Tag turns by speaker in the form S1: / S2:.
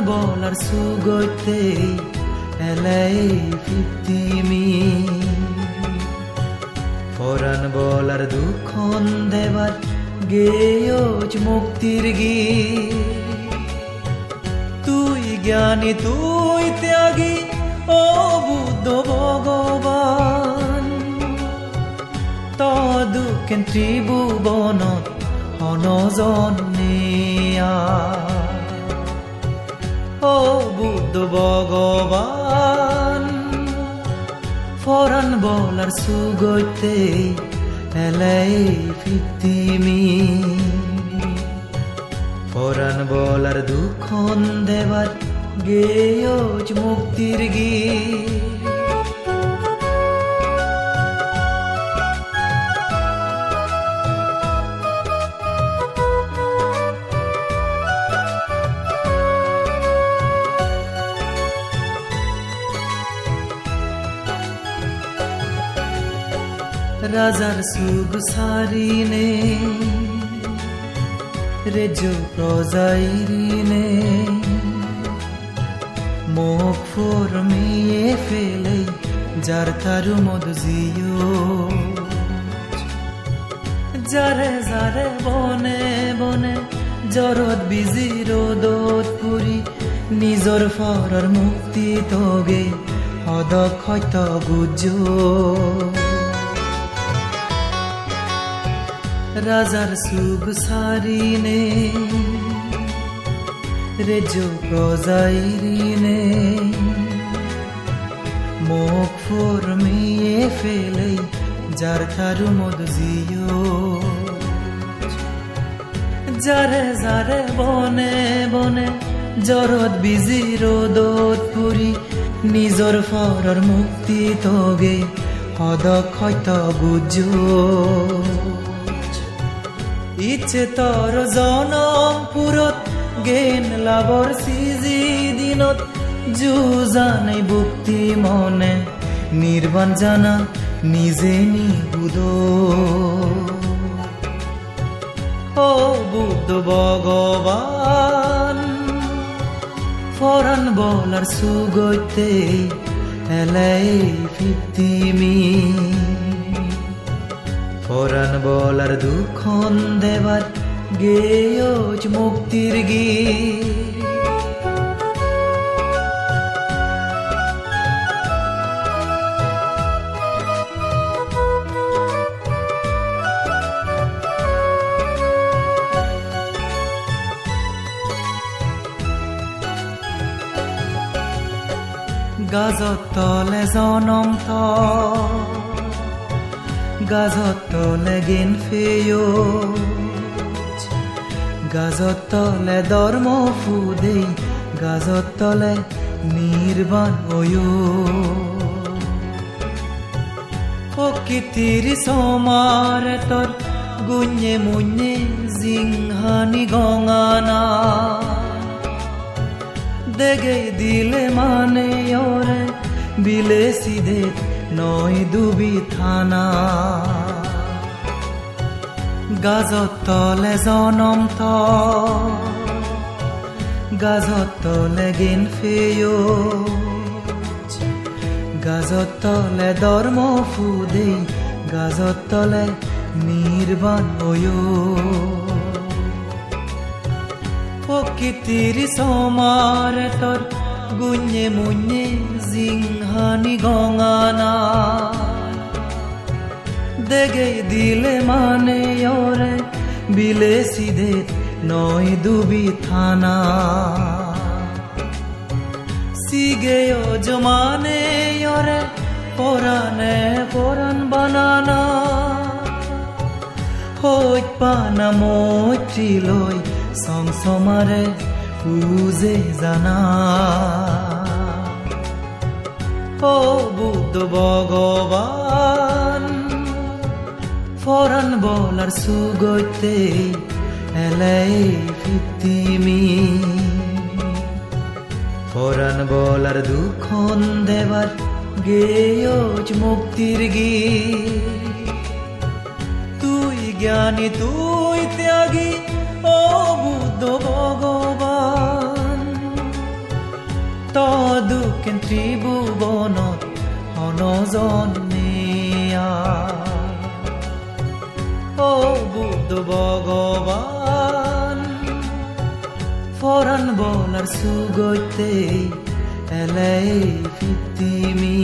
S1: বলার সুগতে এলাই ফিতিমি ফরান বলার দুঃখন দেবার গেয়জ মুক্তির গীত তুই জ্ঞানী তুই ত্যাগী ও বুদ্ধ ভগবান তদুকেন ত্রিভুবনত অনজনিয়া ও বুদ্ধ ভগবান ফরান বলার সুগতে এলাই ফিতিমি ফরান বলার দুঃখন দেবার গেয়জ মুক্তির গীত রাজার সুগ সারিনে রেজো প্রজাইরিনে মুখ ফরমিয়ে ফেলে যার তারু মধুজিও যারে যারে বনে বনে জরদ বিজির দোত পুরি নিজর ফরর মুক্তি তগে অদক্ষত গুজ রাজার সুগ সারিনে রেজো প্রজাইরিনে মুখ ফরমিয়ে ফেলে যার তারু মধুজিও যারে যারে বনে বনে জরদ বিজির দোত পুরি নিজর ফরর মুক্তি তগে অদক্ষত গুজ ইচ্ছে তর জনম পুরত জ্ঞান লাভর সিজি দিনত যুজানাই ভক্তি মনে নির্বাণ জানা নিজে নিবুদ ও বুদ্ধ ভগবান ফরান বলার সুগতে এলাই ফিতিমি ফরান বলার দুঃখন দেবার গেয়জ মুক্তির গীত গাজত তলে জনম গাজত তলে জ্ঞান ফেয় গাজত তলে ধর্ম ফুদে গাজত তলে নির্বাণ ওয় প্রকৃতির সমার তোর গুঞ্জে মুঞ্জে জিংহানি গঙানা দেগে দিলে মানে ওরে বিলে সিধে নয় দুবি থানা গাজত তলে জনম গাজত তলে জ্ঞান ফেয় গাজত তলে ধর্ম ফুদে গাজত তলে নির্বাণ ওয় প্রকৃতির সমার তোর গুঞ্জে মুঞ্জে জিংহানি গঙানা দেগে দিলে মানে ওরে বিলে সিধে নয় দুবি থানা সিগে ও জমানে ওরে পরানে পরান বানানা হইত পানা মৈত্রী লই সংসমারে পুজে জানা ও বুদ্ধ ভগবান ফরান বলার সুগতে এলাই ফিতিমি ফরান বলার দুঃখন দেবার গেয়জ মুক্তির গীত তুই জ্ঞানী তুই ত্যাগী ও বুদ্ধ ভগবান থাকেন ত্রিভুবনত অনজনেয়া ও বুদ্ধ ভগবান ফরান বলার সুগৈতে এলাই ফিতিমি